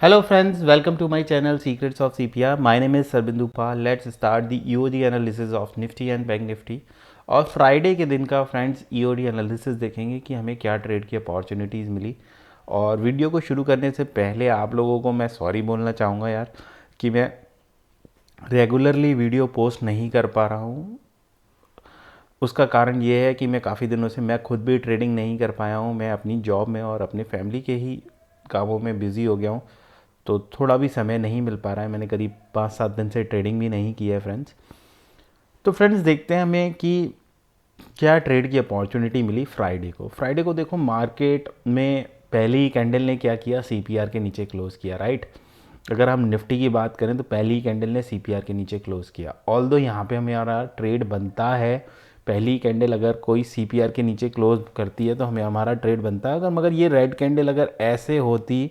Hello friends, welcome to my channel Secrets of CPR. My name is Sarbindu Pal. Let's start the EOD analysis of Nifty and Bank Nifty. और Friday के दिन का friends EOD analysis देखेंगे कि हमें क्या trade की opportunities मिली। और वीडियो को शुरू करने से पहले आप लोगों को मैं सॉरी बोलना चाहूँगा यार कि मैं रेगुलरली वीडियो पोस्ट नहीं कर पा रहा हूँ। उसका कारण ये है कि मैं काफ़ी दिनों से मैं खुद भी ट्रेडिंग नहीं कर पाया हूँ। मैं अपनी जॉब में और अपनी फैमिली के ही कामों में बिज़ी हो गया हूँ, तो थोड़ा भी समय नहीं मिल पा रहा है। मैंने करीब 5-7 दिन से ट्रेडिंग भी नहीं की है फ्रेंड्स। तो फ्रेंड्स देखते हैं हमें कि क्या ट्रेड की अपॉर्चुनिटी मिली फ्राइडे को देखो मार्केट में पहली ही कैंडल ने क्या किया, सीपीआर के नीचे क्लोज़ किया, राइट। अगर हम निफ्टी की बात करें तो पहली ही कैंडल ने सीपीआर के नीचे क्लोज़ किया। ऑल्दो यहाँ पे हमारा ट्रेड बनता है, पहली कैंडल अगर कोई सीपीआर के नीचे क्लोज करती है तो हमें हमारा ट्रेड बनता है। अगर मगर ये रेड कैंडल अगर ऐसे होती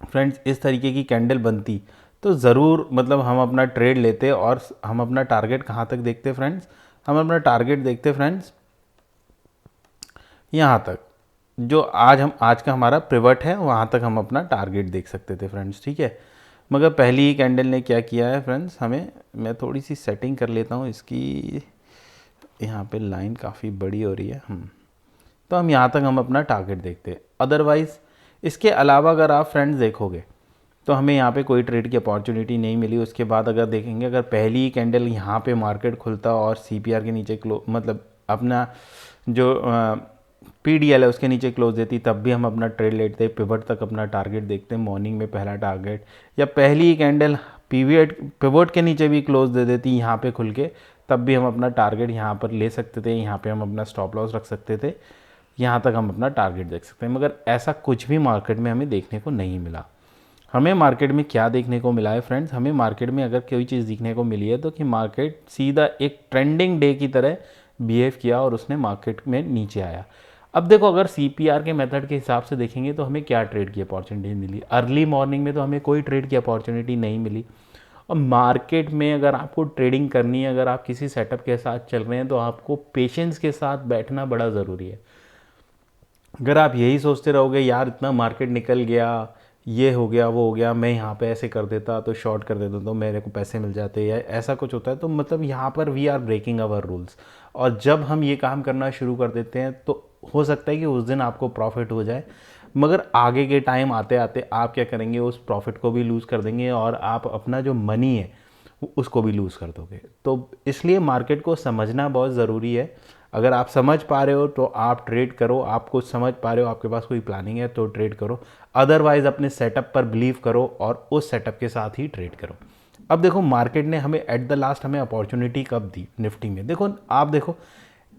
फ्रेंड्स, इस तरीके की कैंडल बनती तो ज़रूर मतलब हम अपना ट्रेड लेते और हम अपना टारगेट कहाँ तक देखते फ्रेंड्स, हम अपना टारगेट देखते फ्रेंड्स यहाँ तक, जो आज का हमारा पिवट है वहाँ तक हम अपना टारगेट देख सकते थे फ्रेंड्स, ठीक है। मगर पहली ही कैंडल ने क्या किया है फ्रेंड्स, हमें मैं थोड़ी सी सेटिंग कर लेता हूँ इसकी, यहाँ पे लाइन काफ़ी बड़ी हो रही है। तो हम यहाँ तक हम अपना टारगेट देखते हैं। अदरवाइज़ इसके अलावा अगर आप फ्रेंड्स देखोगे तो हमें यहाँ पे कोई ट्रेड की अपॉर्चुनिटी नहीं मिली। उसके बाद अगर देखेंगे, अगर पहली ही कैंडल यहाँ पे मार्केट खुलता और सीपीआर के नीचे मतलब अपना जो पीडीएल है उसके नीचे क्लोज देती, तब भी हम अपना ट्रेड लेते, पिवट तक अपना टारगेट देखते हैं मॉर्निंग में पहला टारगेट, या पहली ही कैंडल पिवट के नीचे भी क्लोज दे देती यहाँ पे खुल के, तब भी हम अपना टारगेट यहाँ पर ले सकते थे। यहाँ पे हम अपना स्टॉप लॉस रख सकते थे, यहाँ तक हम अपना टारगेट देख सकते हैं। मगर ऐसा कुछ भी मार्केट में हमें देखने को नहीं मिला। हमें मार्केट में क्या देखने को मिला है फ्रेंड्स, हमें मार्केट में अगर कोई चीज़ देखने को मिली है तो कि मार्केट सीधा एक ट्रेंडिंग डे की तरह बिहेव किया और उसने मार्केट में नीचे आया। अब देखो, अगर सीपीआर के मेथड के हिसाब से देखेंगे तो हमें क्या ट्रेड की अपॉर्चुनिटी मिली। अर्ली मॉर्निंग में तो हमें कोई ट्रेड की अपॉर्चुनिटी नहीं मिली। और मार्केट में अगर आपको ट्रेडिंग करनी है, अगर आप किसी सेटअप के साथ चल रहे हैं तो आपको पेशेंस के साथ बैठना बड़ा ज़रूरी है। अगर आप यही सोचते रहोगे यार इतना मार्केट निकल गया, ये हो गया वो हो गया, मैं यहाँ पे ऐसे कर देता तो शॉर्ट कर देता तो मेरे को पैसे मिल जाते, या ऐसा कुछ होता है, तो मतलब यहाँ पर we are breaking our rules. और जब हम ये काम करना शुरू कर देते हैं तो हो सकता है कि उस दिन आपको प्रॉफिट हो जाए, मगर आगे के टाइम आते आते आप क्या करेंगे, उस प्रॉफिट को भी लूज़ कर देंगे और आप अपना जो मनी है उसको भी लूज़ कर दोगे। तो इसलिए मार्केट को समझना बहुत ज़रूरी है। अगर आप समझ पा रहे हो तो आप ट्रेड करो, आप कुछ समझ पा रहे हो, आपके पास कोई प्लानिंग है तो ट्रेड करो, अदरवाइज अपने सेटअप पर बिलीव करो और उस सेटअप के साथ ही ट्रेड करो। अब देखो मार्केट ने हमें एट द लास्ट हमें अपॉर्चुनिटी कब दी निफ्टी में, देखो आप देखो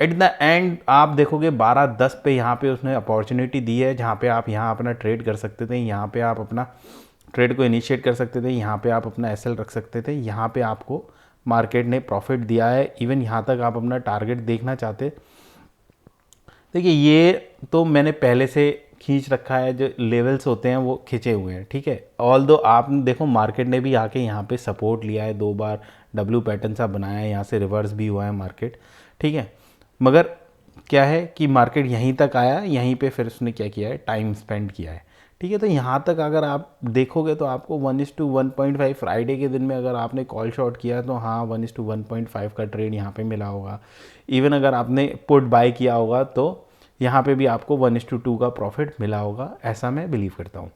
एट द एंड आप देखोगे 12:10 पे यहाँ पे उसने अपॉर्चुनिटी दी है, जहाँ पे आप यहाँ अपना ट्रेड कर सकते थे, यहाँ पे आप अपना ट्रेड को इनिशिएट कर सकते थे, यहाँ पे आप अपना एसएल रख सकते थे, यहाँ पे आपको मार्केट ने प्रॉफिट दिया है। इवन यहाँ तक आप अपना टारगेट देखना चाहते, देखिए ये तो मैंने पहले से खींच रखा है, जो लेवल्स होते हैं वो खींचे हुए हैं, ठीक है। ऑल दो आप देखो मार्केट ने भी आके यहाँ पे सपोर्ट लिया है, 2 बार डब्ल्यू पैटर्न सा बनाया है, यहाँ से रिवर्स भी हुआ है मार्केट, ठीक है। मगर क्या है कि मार्केट यहीं तक आया, यहीं पे फिर उसने क्या किया है, टाइम स्पेंड किया है, ठीक है। तो यहाँ तक अगर आप देखोगे तो आपको 1:1.5 फ्राइडे के दिन में अगर आपने कॉल शॉट किया तो हाँ 1:1.5 का ट्रेड यहाँ पे मिला होगा। इवन अगर आपने पुट बाय किया होगा तो यहाँ पे भी आपको 1:2 का प्रॉफिट मिला होगा, ऐसा मैं बिलीव करता हूँ।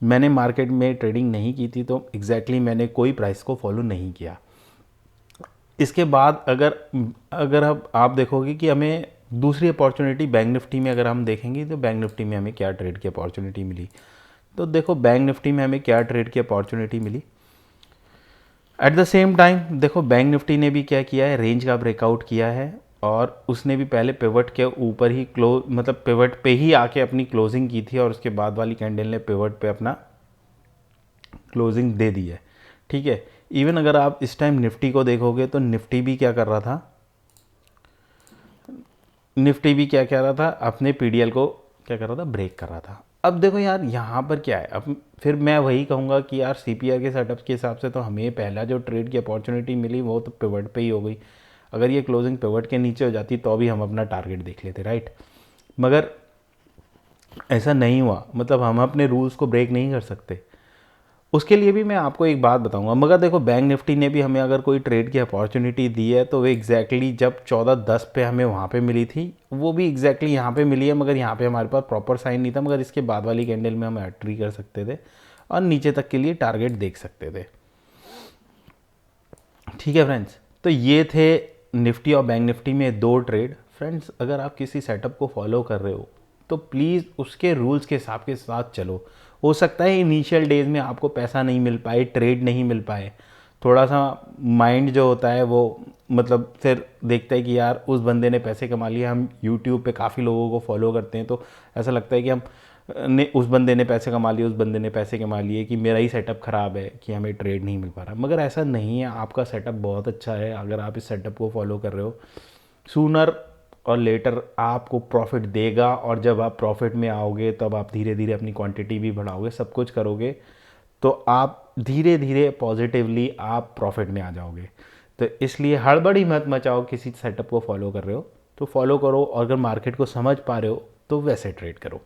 मैंने मार्केट में ट्रेडिंग नहीं की थी तो एग्जैक्टली मैंने कोई प्राइस को फॉलो नहीं किया। इसके बाद अगर अगर अब आप देखोगे कि हमें दूसरी अपॉर्चुनिटी बैंक निफ्टी में अगर हम देखेंगे तो बैंक निफ्टी में हमें क्या ट्रेड की अपॉर्चुनिटी मिली, तो देखो बैंक निफ्टी में हमें क्या ट्रेड की अपॉर्चुनिटी मिली। एट द सेम टाइम देखो बैंक निफ्टी ने भी क्या किया है, रेंज का ब्रेकआउट किया है और उसने भी पहले पिवट के ऊपर ही क्लोज मतलब पिवट पे ही आके अपनी क्लोजिंग की थी और उसके बाद वाली कैंडल ने पिवट पे अपना क्लोजिंग दे दी है, ठीक है। इवन अगर आप इस टाइम निफ्टी को देखोगे तो निफ्टी भी क्या कर रहा था, निफ्टी भी क्या कह रहा था, अपने पीडीएल को क्या कर रहा था, ब्रेक कर रहा था। अब देखो यार यहाँ पर क्या है, अब फिर मैं वही कहूँगा कि यार सीपीआर के सेटअप के हिसाब से तो हमें पहला जो ट्रेड की अपॉर्चुनिटी मिली वो तो पिवट पे ही हो गई। अगर ये क्लोजिंग पिवट के नीचे हो जाती तो भी हम अपना टारगेट देख लेते, राइट। मगर ऐसा नहीं हुआ, मतलब हम अपने रूल्स को ब्रेक नहीं कर सकते। उसके लिए भी मैं आपको एक बात बताऊंगा। मगर देखो बैंक निफ्टी ने भी हमें अगर कोई ट्रेड की अपॉर्चुनिटी दी है तो वो एग्जैक्टली जब 14:10 पे हमें वहाँ पे मिली थी, वो भी एग्जैक्टली यहाँ पे मिली है, मगर यहाँ पे हमारे पास प्रॉपर साइन नहीं था। मगर इसके बाद वाली कैंडल में हम एंट्री कर सकते थे और नीचे तक के लिए टारगेट देख सकते थे। ठीक है फ्रेंड्स, तो ये थे निफ्टी और बैंक निफ्टी में 2 ट्रेड। फ्रेंड्स, अगर आप किसी सेटअप को फॉलो कर रहे हो तो प्लीज़ उसके रूल्स के हिसाब के साथ चलो। हो सकता है इनिशियल डेज में आपको पैसा नहीं मिल पाए, ट्रेड नहीं मिल पाए, थोड़ा सा माइंड जो होता है वो मतलब फिर देखता है कि यार उस बंदे ने पैसे कमा लिए। हम यूट्यूब पे काफ़ी लोगों को फॉलो करते हैं तो ऐसा लगता है कि हम ने उस बंदे ने पैसे कमा लिए, उस बंदे ने पैसे कमा लिए, कि मेरा ही सेटअप ख़राब है कि हमें ट्रेड नहीं मिल पा रहा। मगर ऐसा नहीं है, आपका सेटअप बहुत अच्छा है। अगर आप इस सेटअप को फॉलो कर रहे हो, सूनर और लेटर आपको प्रॉफिट देगा। और जब आप प्रॉफिट में आओगे तब आप धीरे धीरे अपनी क्वांटिटी भी बढ़ाओगे, सब कुछ करोगे तो आप धीरे धीरे पॉजिटिवली आप प्रॉफिट में आ जाओगे। तो इसलिए हड़बड़ी मत मचाओ, किसी सेटअप को फॉलो कर रहे हो तो फॉलो करो, और अगर मार्केट को समझ पा रहे हो तो वैसे ट्रेड करो।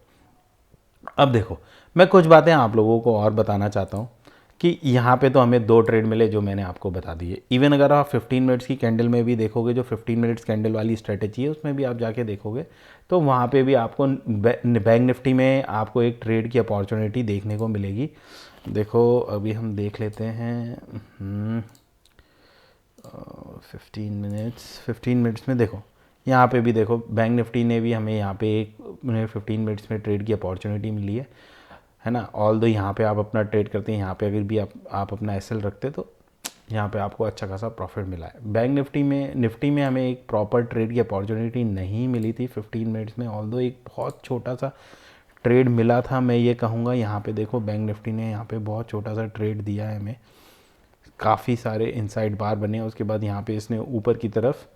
अब देखो, मैं कुछ बातें आप लोगों को और बताना चाहता हूँ कि यहाँ पे तो हमें 2 ट्रेड मिले जो मैंने आपको बता दिए। इवन अगर आप 15 मिनट्स की कैंडल में भी देखोगे, जो 15 मिनट्स कैंडल वाली स्ट्रेटेजी है उसमें भी आप जाके देखोगे तो वहाँ पे भी आपको बैंक निफ्टी में आपको एक ट्रेड की अपॉर्चुनिटी देखने को मिलेगी। देखो अभी हम देख लेते हैं 15 मिनट्स में। देखो यहाँ पे भी देखो बैंक निफ्टी ने भी हमें यहाँ पे एक 15 मिनट्स में ट्रेड की अपॉर्चुनिटी मिली है ना। ऑल दो यहाँ पे आप अपना ट्रेड करते हैं, यहाँ पे अगर भी आप अपना एसएल रखते तो यहाँ पे आपको अच्छा खासा प्रॉफिट मिला है। बैंक निफ्टी में हमें एक प्रॉपर ट्रेड की अपॉर्चुनिटी नहीं मिली थी 15 मिनट्स में, ऑल दो एक बहुत छोटा सा ट्रेड मिला था। मैं ये कहूँगा यहाँ पे देखो बैंक निफ्टी ने यहाँ पे बहुत छोटा सा ट्रेड दिया है हमें, काफ़ी सारे इनसाइड बार बने हैं। उसके बाद यहाँ पे इसने ऊपर की तरफ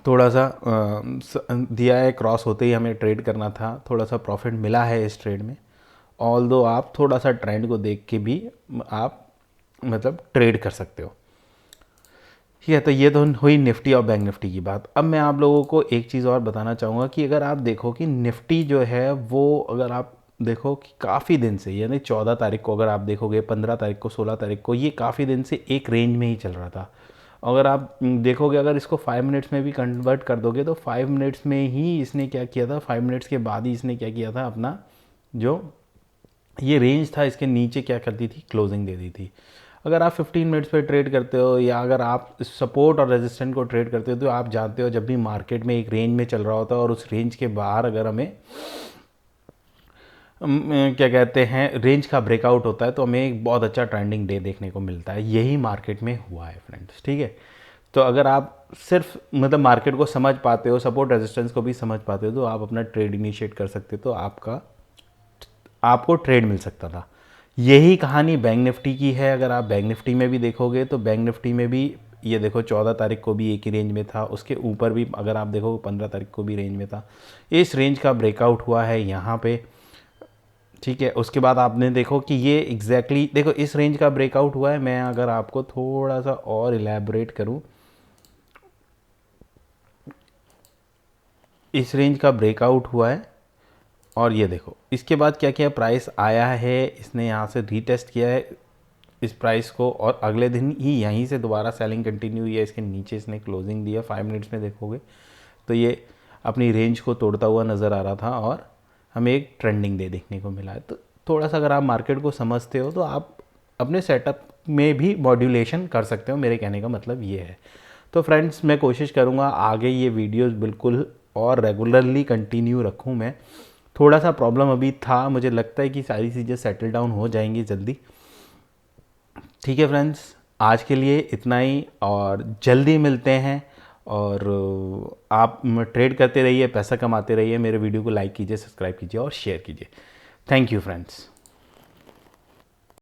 थोड़ा सा दिया है, क्रॉस होते ही हमें ट्रेड करना था, थोड़ा सा प्रॉफिट मिला है इस ट्रेड में। ऑल दो आप थोड़ा सा ट्रेंड को देख के भी आप मतलब ट्रेड कर सकते हो। ठीक है, तो ये तो हुई निफ्टी और बैंक निफ्टी की बात। अब मैं आप लोगों को एक चीज़ और बताना चाहूँगा कि अगर आप देखो कि निफ्टी जो है वो, अगर आप देखो कि काफ़ी दिन से, यानी 14 तारीख को अगर आप देखोगे, 15 तारीख को, 16 तारीख को, ये काफ़ी दिन से एक रेंज में ही चल रहा था। अगर आप देखोगे, अगर इसको 5 मिनट्स में भी कन्वर्ट कर दोगे तो 5 मिनट्स में ही इसने क्या किया था, 5 मिनट्स के बाद ही इसने क्या किया था, अपना जो ये रेंज था इसके नीचे क्या करती थी, क्लोजिंग दे दी थी। अगर आप 15 मिनट्स पे ट्रेड करते हो या अगर आप सपोर्ट और रेजिस्टेंट को ट्रेड करते हो तो आप जानते हो जब भी मार्केट में एक रेंज में चल रहा होता है और उस रेंज के बाहर अगर हमें क्या कहते हैं रेंज का ब्रेकआउट होता है तो हमें एक बहुत अच्छा ट्रेंडिंग डे देखने को मिलता है। यही मार्केट में हुआ है फ्रेंड्स। ठीक है, तो अगर आप सिर्फ मतलब मार्केट को समझ पाते हो, सपोर्ट रेजिस्टेंस को भी समझ पाते हो, तो आप अपना ट्रेड इनिशिएट कर सकते हो, तो आपको ट्रेड मिल सकता था। यही कहानी बैंक निफ्टी की है। अगर आप बैंक निफ्टी में भी देखोगे तो बैंक निफ्टी में भी ये देखो 14 तारीख को भी एक ही रेंज में था, उसके ऊपर भी अगर आप देखो 15 तारीख को भी रेंज में था। इस रेंज का ब्रेकआउट हुआ है यहाँ पे। ठीक है, उसके बाद आपने देखो कि ये एग्जैक्टली देखो इस रेंज का ब्रेकआउट हुआ है। मैं अगर आपको थोड़ा सा और इलेबोरेट करूं, इस रेंज का ब्रेकआउट हुआ है और ये देखो इसके बाद क्या किया, प्राइस आया है, इसने यहाँ से रीटेस्ट किया है इस प्राइस को और अगले दिन ही यहीं से दोबारा सेलिंग कंटिन्यू हुई है। इसके नीचे इसने क्लोजिंग दिया। 5 मिनट्स में देखोगे तो ये अपनी रेंज को तोड़ता हुआ नज़र आ रहा था और हमें एक ट्रेंडिंग डे देखने को मिला है। तो थोड़ा सा अगर आप मार्केट को समझते हो तो आप अपने सेटअप में भी मॉड्यूलेशन कर सकते हो, मेरे कहने का मतलब ये है। तो फ्रेंड्स, मैं कोशिश करूँगा आगे ये वीडियोस बिल्कुल और रेगुलरली कंटिन्यू रखूँ। मैं थोड़ा सा प्रॉब्लम अभी था, मुझे लगता है कि सारी चीज़ें सेटल डाउन हो जाएंगी जल्दी। ठीक है फ्रेंड्स, आज के लिए इतना ही और जल्दी मिलते हैं। और आप ट्रेड करते रहिए, पैसा कमाते रहिए। मेरे वीडियो को लाइक कीजिए, सब्सक्राइब कीजिए और शेयर कीजिए। Thank you friends.